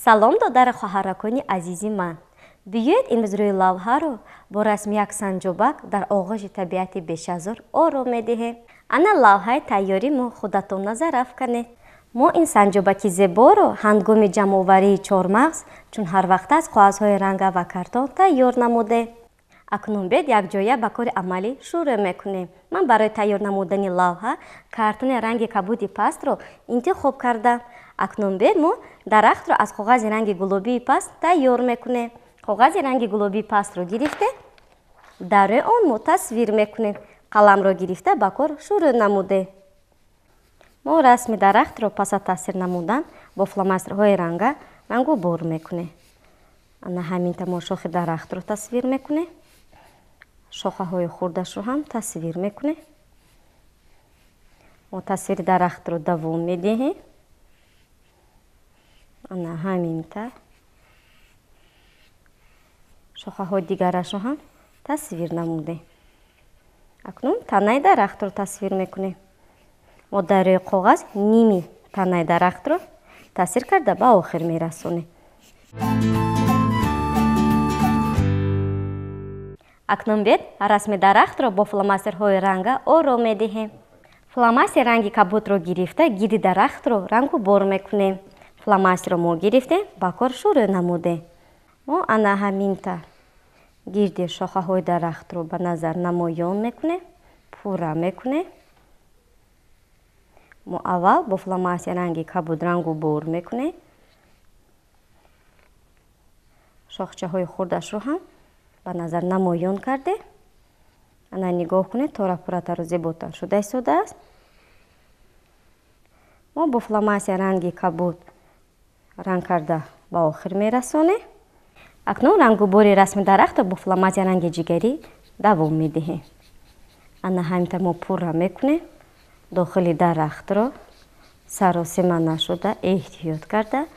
салом додари хоҳаракони азизи ман. Биёед имрӯз рӯи лавҳаро бо расми як санҷобак дар оғози табиати бешазор ором медиҳем. Ана лавҳаи тайёри мо худатон назар афканед. Мо ин санҷобаки зеборо ҳангоми ҷамъоварии чормағз чун ҳарвақта аз қоғазҳои ранга ва картон тайёр намудем. Акнун бед якҷоя ба кори амалӣ шурӯъ мекунем. Ман барои тайёр намудани лавҳа картони ранги кабуди пастро интихоб кардам. Акнун бед мо дарахтро аз коғази ранги гулобии паст тайёр мекунем. Коғази ранги гулобии пастро гирифте дар рӯи он мо тасвир мекунем. Қаламро гирифта ба кор шурӯъ намудем. Мо расми дарахтро пас аз тасвир намудан бо фломастерҳои ранга рангубор мекунем. Ана ҳаминта мо шохи дарахтро тасвир мекунем. Шохаҳои хурдашро ҳам тасвир мекунем. Мо тасвири дарахтро давом медиҳем. Ана ҳаминта шохаҳои дигарашро ҳам тасвир намудем. Акнун танаи дарахтро тасвир мекунем. Мо дар рӯи коғаз ними танаи дарахтро тасвир карда ба охир мерасонем. Акнун бед расми дарахтро бо фломастерҳои ранга ором медиҳем. Фломастери ранги кабудро гирифта гирди дарахтро рангубор мекунем. Фломастерро мо гирифтем ба кор шурӯъ намудем. Мо ана ҳаминта гирди шохаҳои дарахтро ба назар намоён мекунем, пурра мекунем. Мо аввал бо фломастери ранги кабуд рангубор мекунем. Шохчаҳои хурдашро ҳам ба назар намоён кардем. Ана нигоҳ кунед то пурратару зеботар шуда истодааст. Мо бо фломастери ранги кабуд ранг карда ба охир мерасонем. Акнун рангубори расми дарахтро бо фломастери ранги ҷигарӣ давом медиҳем. Ана ҳаминта мо пурра мекунем. дохили дарахтро саросима нашуда эҳтиёт карда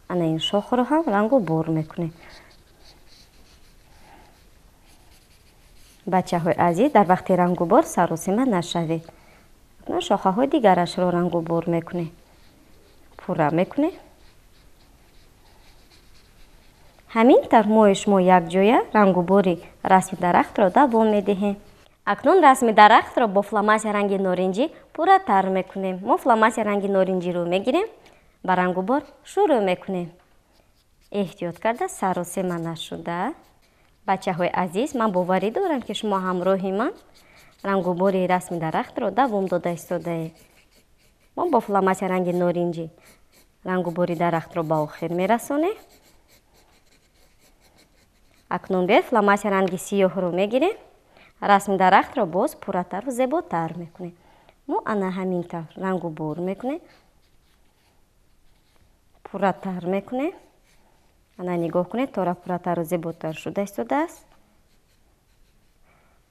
ана ин шохро ҳам рангубор мекунем. бачаҳои азиз, дар вақти рангубор саросима нашавед. шохаҳои дигарашро рангубор мекунем. пурра мекунем. ҳамин тавр мои шумо якҷоя рангубори расми дарахтро давом медиҳем. акнун расми дарахтро бо фломастери ранги норинҷӣ пурратар мекунем. мо фломастери ранги норинҷиро мегирем, ба рангубор шурӯъ мекунем. эҳтиёт карда саросима нашуда. бачаҳои азиз, ман боварӣ дорам ки шумо ҳамроҳи ман рангубори расми дарахтро давом дода истодаед. мо бо фломастери ранги норинҷӣ рангубори дарахтро ба охир мерасонем. акнун бед фломастери ранги сиёҳро мегирем. расми дарахтро боз пурратару зеботар мекунем. мо ана ҳамин тавр рангубор мекунем. пурратар мекунем. ана нигоҳ кунед то пурратару зеботар шуда истодааст.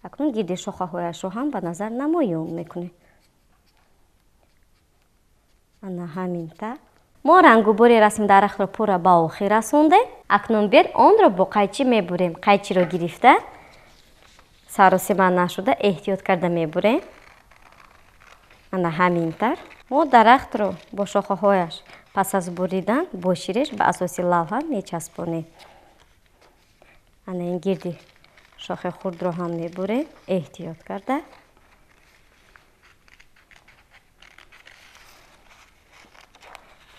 акнун гирди шохаҳояшро ҳам ба назар намоён мекунем. ана ҳамин тавр мо рангубори расми дарахтро пурра ба охир расондем. акнун бед онро бо қайчӣ мебурем. қайчиро гирифта саросима нашуда эҳтиёт карда мебурем. ана ҳамин тавр мо дарахтро бо шохаҳояш пас аз буридан бо шириш ба асоси лавҳа мечаспонем. ана ин гирди шохи хурдро ҳам мебурем эҳтиёт карда.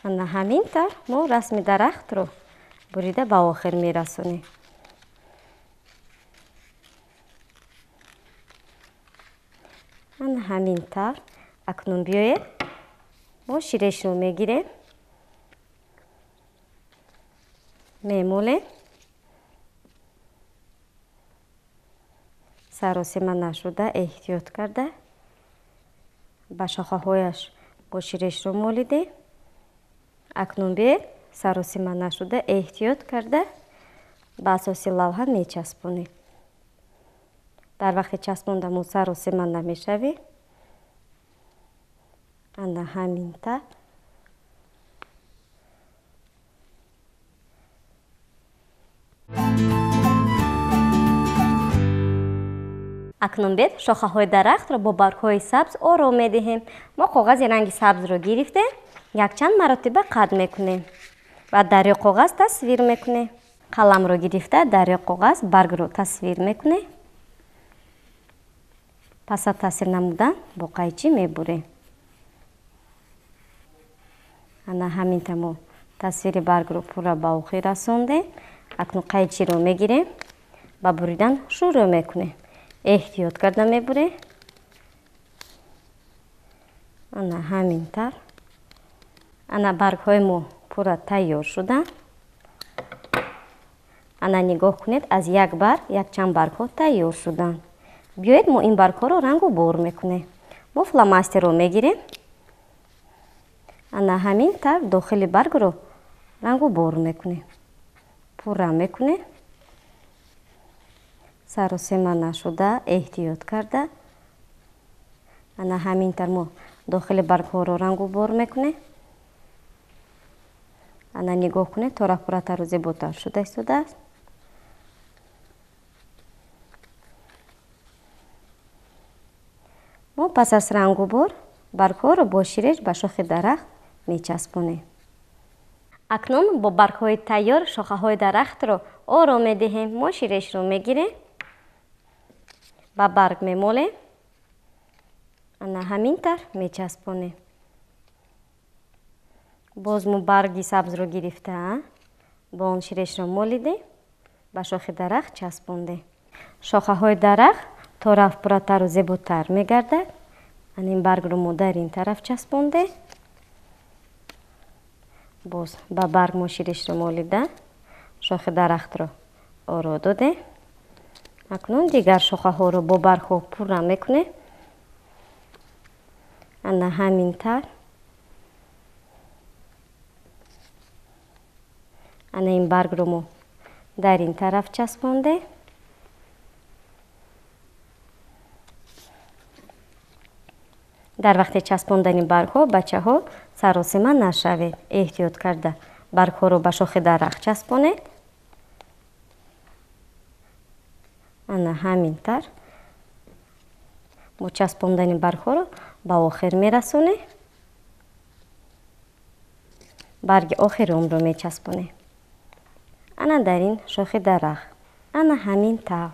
ана ҳамин тавр мо расми дарахтро бурида ба охир мерасонем. ана ҳамин тавр акнун биёед мо ширешро мегирем, мемолем. саросима нашуда эҳтиёт карда ба шохаҳояш бо ширешро молидем. акнун биёед саросима нашуда эҳтиёт карда ба асоси лавҳа мечаспонем. дар вақти часпонда мо саросима намешавем. ана ҳамин тавр акнун бед шохаҳои дарахтро бо баргҳои сабз ором медиҳем. мо коғази ранги сабзро гирифтем. якчанд маротиба қад мекунем ва дар рӯи коғаз тасвир мекунем. қаламро гирифта дар рӯи коғаз баргро тасвир мекунем. пас аз тасвир намудан бо қайчи мебурем. ана ҳамин тамо тасвири баргро пурра ба охир расондем. акнун қайчиро мегирем, ба буридан шурӯъ мекунем. эҳтиёт карда мебурем. ана ҳамин тар. ана баргҳои мо пурра тайёр шуданд. ана нигоҳ кунед, аз як барг якчанд баргҳо тайёр шуданд. биёед мо ин баргҳоро рангу бор мекунем. мо фломастерро мегирем. ана ҳамин тар дохили баргро рангу бор мекунем. пурра мекунем. саросема нашуда эҳтиёт карда. ана ҳамин тар мо дохили баргҳоро рангу бор мекунем. ана нигоҳ кунед, то рафпурратару зеботар шуда истодааст. мо пас аз рангу бор баргҳоро бо ширеш ба шохи дарахт мечаспонем. акнун бо баргҳои тайёр шохаҳои дарахтро ором медиҳем. мо ширешро мегирем, ба барг мемолем. ана ҳамин тар мечаспонем. боз мо барги сабзро гирифта бо он ширешро молидем, ба шохи дарахт часпондем. шохаҳои дарахт то рафт пурратару зеботар мегардад. ин баргро мо дар ин тараф часпондем. боз ба барг мо ширешро молида шохи дарахтро оро додем. акнун дигар шохаҳоро бо баргҳо пурра мекунем. ана ҳамин тар. ана ин баргро мо дар ин тараф часпондем. дар вақти часпондани баргҳо бачаҳо саросима нашавед. эҳтиёт карда баргҳоро ба шохи дарахт часпонед. ана ҳамин тар. мо часпондани баргҳоро ба охир мерасонем. барги охири онро мечаспонем. ана дар ин шохи дарахт. ана ҳамин тав.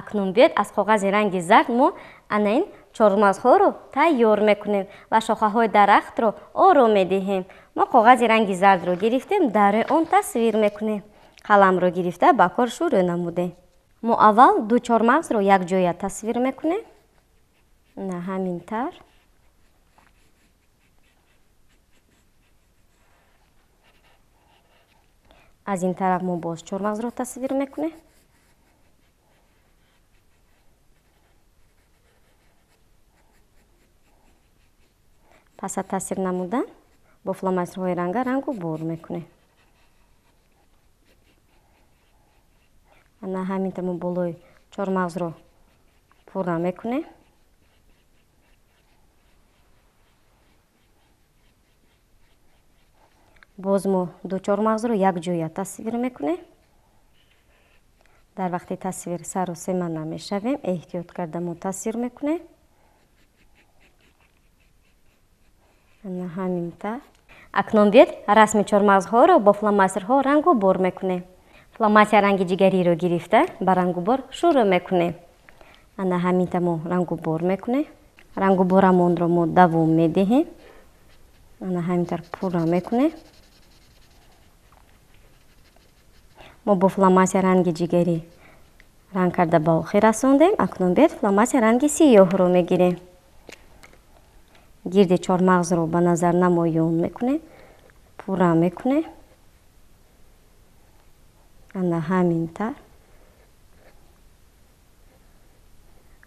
акнун биёед аз коғази ранги зард мо ана ин чормағзҳоро тайёр мекунем ва шохаҳои дарахтро ором медиҳем. мо коғази ранги зардро гирифтем, дар рӯи он тасвир мекунем. қаламро гирифта ба кор шурӯъ намудем. мо аввал ду чормағзро якҷоя тасвир мекунем. ана ҳамин тар. аз ин тараф мо боз чормағзро тасвир мекунем. пас аз тасвир намудан бо фломастерҳои ранга рангу бор мекунем. ана ҳамин тамо болои чормағзро пурра мекунем. боз мо ду чормағзро якҷоя тасвир мекунем. дар вақти тасвир саросема намешавем. эҳтиёт карда мо тасвир мекунем. ана ҳамин тар. акнун биёед расми чормағзҳоро бо фломастерҳо рангу бор мекунем. фломастер ранги ҷигариро гирифта ба рангу бор шурӯъ мекунем. ана ҳамин тамо рангу бор мекунем. рангу борамонро мо давом медиҳем. ана ҳамин тар пурра мекунем. мо бо фломастер ранги ҷигарӣ ранг карда ба охир расондем. акнун биёед фломастер ранги сиёҳро мегирем. гирди чормағзро ба назар намоён мекунем. пурра мекунем. ана ҳамин тар.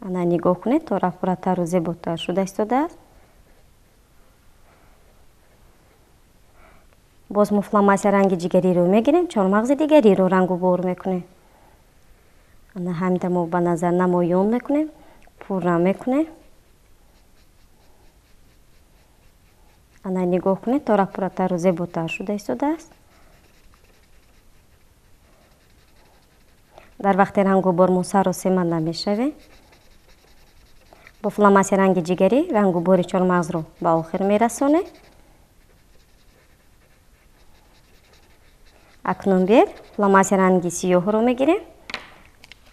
ана нигоҳ кунед, то рафпурратару зеботар шуда истодааст. боз мо фломастер ранги ҷигариро мегирем. чормағзи дигариро рангу бор мекунем. ана ҳамин тар мо ба назар намоён мекунем. пурра мекунем. ана нигоҳ кунед, то дар вақти рангу бор мо саросема намешавем. бо фломастери ранги ҷигарӣ рангу бори чормағзро ба охир мерасонем. акнун биед фломастери ранги сиёҳро мегирем.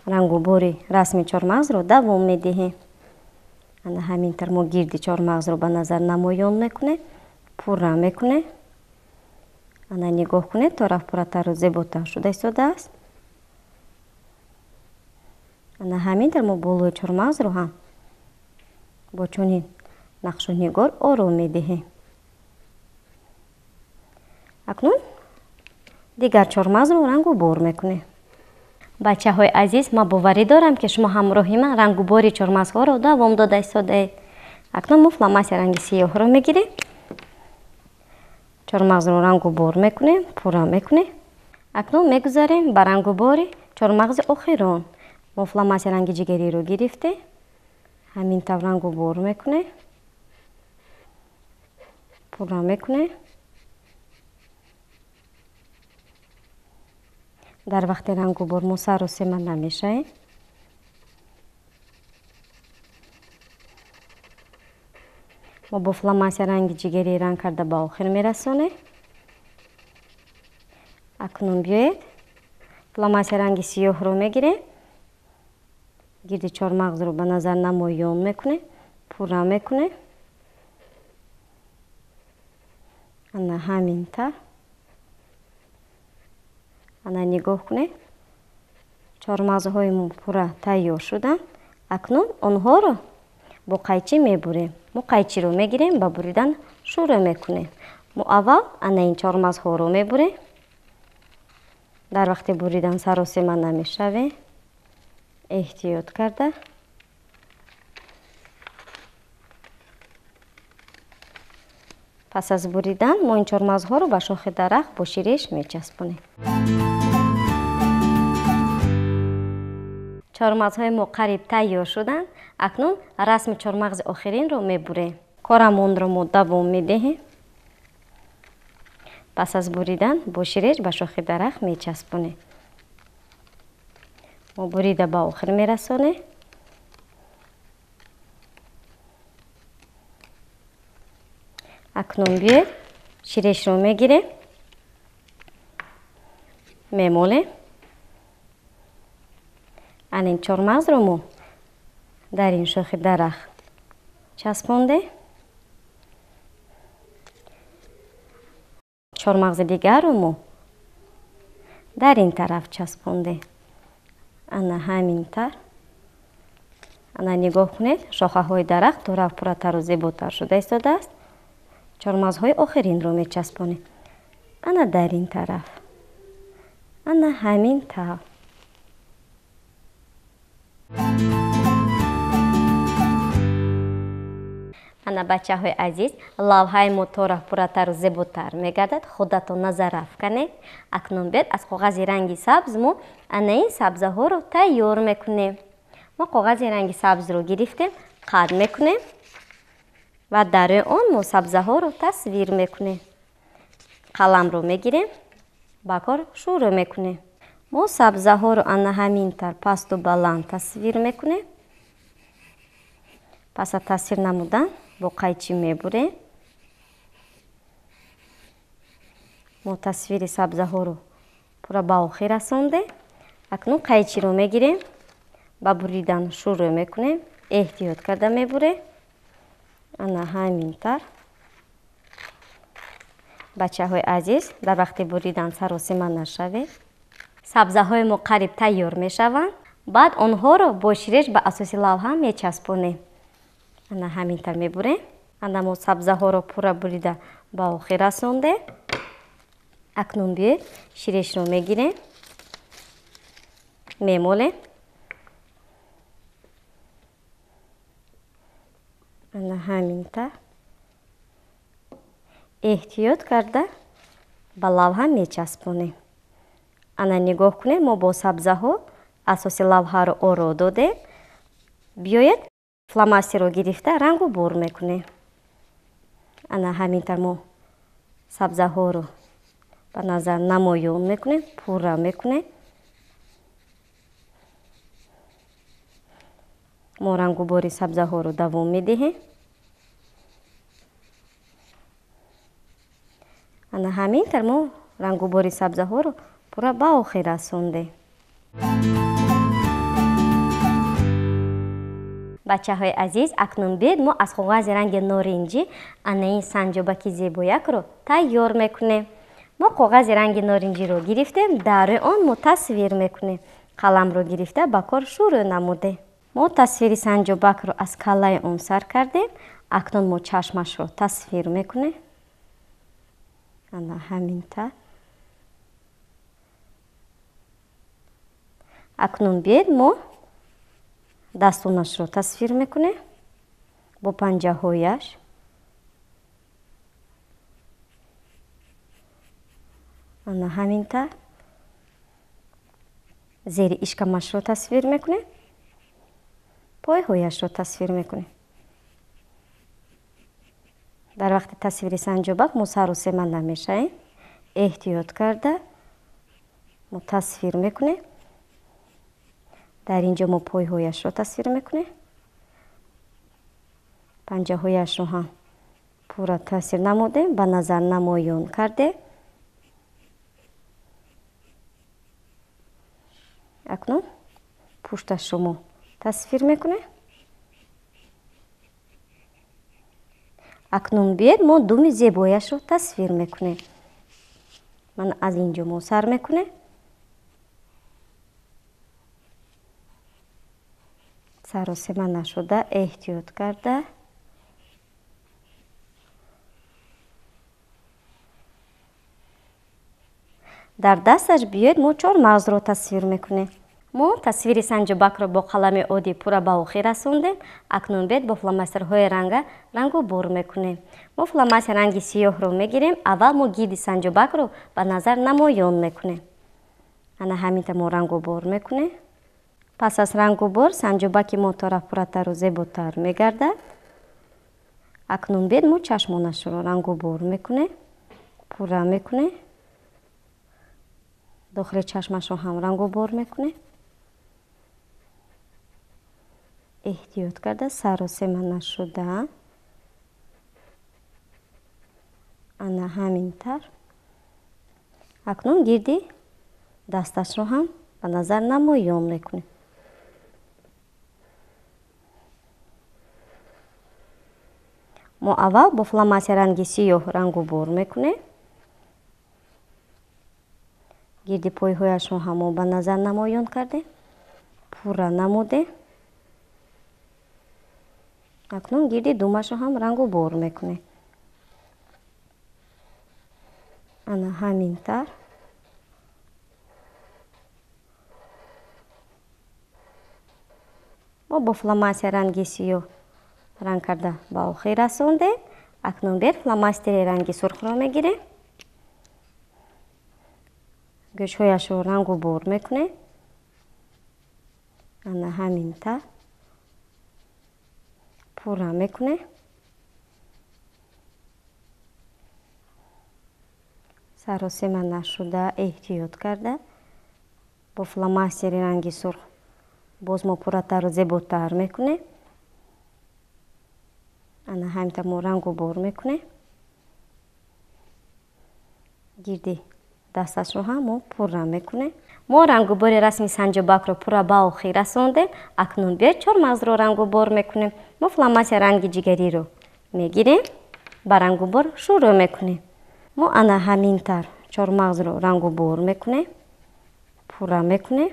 рангу бори расми чормағзро давом медиҳем. ана ҳамин тар мо гирди чормағзро ба назар намоён мекунем, пурра мекунем. ана нигоҳ кунед то рафпурратару зеботар шуда истодааст. ана ҳамин тар мо болои чормағзро ҳам бо чунин нақшунигор ором медиҳем. акнун дигар чормағзро рангу бор мекунем. бачаҳои азиз, ман боварӣ дорам ки шумо ҳамроҳи ман рангу бори чормағзҳоро давом дода истодаед. акнун мо фломастери ранги сиёҳро мегирем. чормағзро рангу бор мекунем, пурра мекунем. акнун мегузарем ба рангу бори чормағзи охирон. мо фломастери ранги ҷигариро гирифтем. ҳамин тав рангу бор мекунем, пурра мекунем. дар вақти рангу бор мо саросема намешавем. мо бо фломастери ранги ҷигарӣ ранг карда ба охир мерасонем. акнун биёед фломастери ранги сиёҳро мегирем. гирди чормағзро ба назар намоён мекунем, пурра мекунем. ана ҳамин тар. ана нигоҳ кунед, чормағзҳои мо пурра тайёр шуданд. акнун онҳоро бо қайчӣ мебурем. мо қайчиро мегирем, ба буридан шурӯъ мекунем. мо аввал ана ин чормағзҳоро мебурем. дар вақти буридан саросема намешавем. эҳтиёт карда. пас аз буридан мо ин чормағзҳоро ба шохи дарахт бо ширеш мечаспонем. чормағзҳои мо қариб тайёр шуданд. акнун расми чормағзи охиринро мебурем. корамонро мо давом медиҳем. пас аз буридан бо ширеш ба шохи дарахт мечаспонем. мо бурида ба охир мерасонем. акнун биёед ширешро мегирем, мемолем. анин чормағзро мо дар ин шохи дарахт часпондем. чормағзи дигарро мо дар ин тараф часпондем. ана ҳамин тар. ана нигоҳ кунед, шохаҳои дарахт тура пурратару зеботар шуда истодааст. чормағзҳои охиринро мечаспонем. ана дар ин тараф. ана ҳамин тав. ана бачаҳои азиз, лавҳаи мо тора пурратару зеботар мегардад. худатон назар афканед. акнун биёед аз коғази ранги сабз мо ана ин сабзаҳоро тайёр мекунем. мо коғази ранги сабзро гирифтем, қат мекунем ва дар рӯи он мо сабзаҳоро тасвир мекунем. қаламро мегирем, ба кор шурӯъ мекунем. мо сабзаҳоро ана ҳамин тар пасту баланд тасвир мекунем. пас аз тасвир намудан бо қайчӣ мебурем. мо тасвири сабзаҳоро пурра ба охир расондем. акнун қайчиро мегирем, ба буридан шурӯъ мекунем. эҳтиёт карда мебурем. ана ҳамин тар. бачаҳои азиз, дар вақти буридан саросима нашавед. сабзаҳои мо қариб тайёр мешаванд. баъд онҳоро бо ширеш ба асоси лавҳа мечаспонем. ана ҳамин тар мебурем. ана мо сабзаҳоро пурра бурида ба охир расондем. акнун биёед ширешро мегирем, мемолем. ана ҳамин тар. эҳтиёт карда ба лавҳа мечаспонем. ана нигоҳ кунед, мо бо сабзаҳо асоси лавҳаро оро додем. биёед фломастерро гирифта рангу бор мекунем. ана ҳамин тар мо сабзаҳоро ба назар намоён мекунем, пурра мекунем. мо рангубори сабзаҳоро давом медиҳем. ана ҳаминтар мо рангубори сабзаҳоро пурра ба охир расондем. бачаҳои азиз, акнун биёед мо аз коғази ранги норинҷӣ ана ин санҷобаки зебоякро тайёр мекунем. мо коғази ранги норинҷиро гирифтем, дар рӯи он мо тасвир мекунем. қаламро гирифта ба кор шурӯъ намудем. мо тасвири санҷобакро аз калаи он сар кардем. акнун мо чашмашро тасвир мекунем. ана ҳаминтар. акнун биёед мо дастонашро тасвир мекунем бо панҷаҳояш. ана ҳаминтар. зери ишкамашро тасвир мекунем. пойҳояшро тасвир мекунем. дар вақти тасвири санҷобак мо сару сема намешавем. эҳтиёт карда мо тасвир мекунем. дар инҷо мо пойҳояшро тасвир мекунем. панҷаҳояшро ҳам пурра тасвир намудем, ба назар намоён кардем. акнун пушташро мо тасвир мекунем. акнун биёед мо думи зебояшро тасвир мекунем. ман аз инҷо мо сар мекунем. саросема нашуда эҳтиёт карда дар дасташ биёед мо чормағзро тасвир мекунем. мо тасвири санҷобакро бо қалами оддӣ пурра ба охир расондем. акнун биёед бо фломастерҳои ранга рангубор мекунем. мо фломастер ранги сиёҳро мегирем. аввал мо гирди санҷобакро ба назар намоён мекунем. ана ҳаминта мо рангубор мекунем. пас аз рангубор санҷобаки мо торафпурратару зеботар мегардад. акнун биёед мо чашмонашро рангубор мекунем. пурра мекунем. дохили чашмашро ҳам рангубор мекунем. эҳтиёт карда саросема нашуда ана ҳаминтар. акнун гирди дасташро ҳам ба назар намоён мекунем. мо аввал бо фломастери ранги сиёҳ рангубор мекунем. гирди пойҳояшро ҳам мо ба назар намоён кардем. пурра намудем. акнун гирди думашро ҳам рангубор мекунем. ана ҳаминтар. мо бо фломастери ранги сиёҳ ранг карда ба охир расондем. акнун биёед фломастери ранги сурхро мегирем. гӯшҳояшро рангубор мекунем. ана ҳаминтар. пурра мекунем. саросема нашуда эҳтиёт карда бо фломастери ранги сурх боз мо пурратару зеботар мекунем. ана ҳаминта мо рангубор мекунем. гирди дасташро ҳам мо пурра мекунем. мо рангубори расми санҷобакро пурра ба охир расондем. акнун биёед чормағзро рангубор мекунем. мо фломастери ранги ҷигариро мегирем. ба рангубор шурӯъ мекунем. мо ана ҳаминтар чормағзро рангубор мекунем. пурра мекунем.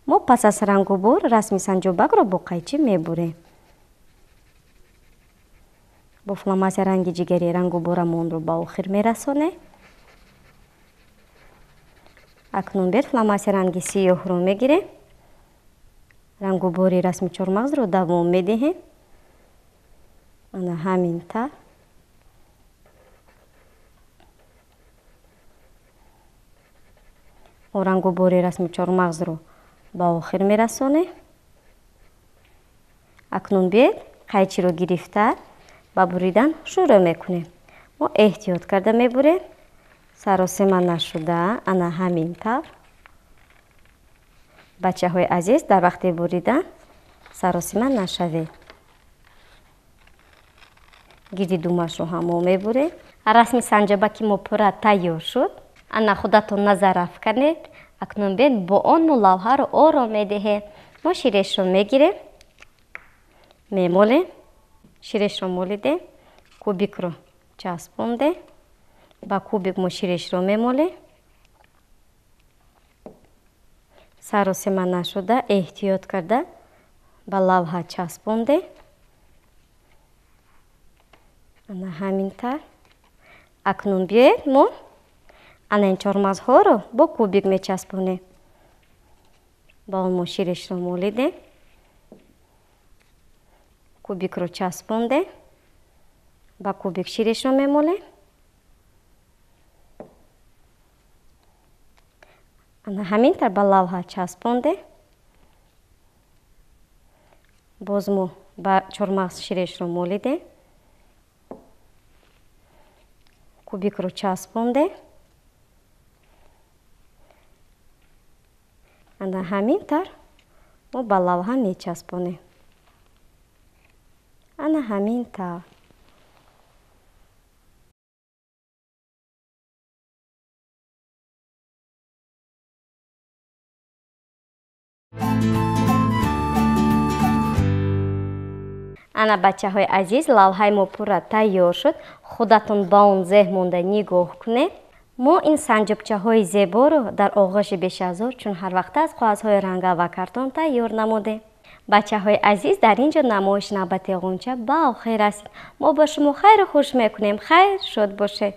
мо пас аз рангубор расми санҷобакро бо қайчи мебурем. бо фломастери ранги ҷигари рангуборамонро ба охир мерасонем. акнун биёед фломастери ранги сиёҳро мегирем. рангубори расми чормағзро давом медиҳем. ана ҳаминтар. мо рангубори расми чормағзро ба охир мерасонем. акнун биёед қайчиро гирифта ба буридан шурӯъ мекунем. мо эҳтиёт карда мебурем. саросема нашуда ана ҳаминтар. бачаҳои азиз, дар вақти буридан саросима нашавед. гирди думашро ҳам мо мебурем. расми санҷобаки мо пурра тайёр шуд. ана худатон назар афканед. акнун бед бо он мо лавҳаро ором медиҳем. мо ширешро мегирем, мемолем. ширешро молидем, кубикро часпондем. ба кубик мо ширешро мемолем. саросима нашуда эҳтиёт карда ба лавҳа часпондем. ана ҳамин тавр. акнун биёед мо ана ин чормағзҳоро бо кубик мечаспонем. ба он мо ширешро молидем, кубикро часпондем. ба кубик ширешро мемолем. ана ҳамин тавр ба лавҳа часпондем. боз мо ба чормағз ширешро молидем, кубикро часпондем. ана ҳамин тавр мо ба лавҳа мечаспонем. ана ҳамин тавр. ана бачаҳои азиз, лавҳаи мо пурра тайёр шуд. худатон ба он зеҳ монда нигоҳ кунед. мо ин санҷобчаҳои зеборо дар оғоши бешазор чун ҳар вақта аз қоғазҳои ранга ва картон тайёр намудем. бачаҳои азиз, дар ин ҷо намоиш навбати ғунча ба охир расид. мо ба шумо хайру хуш мекунем. хайр шод бошед.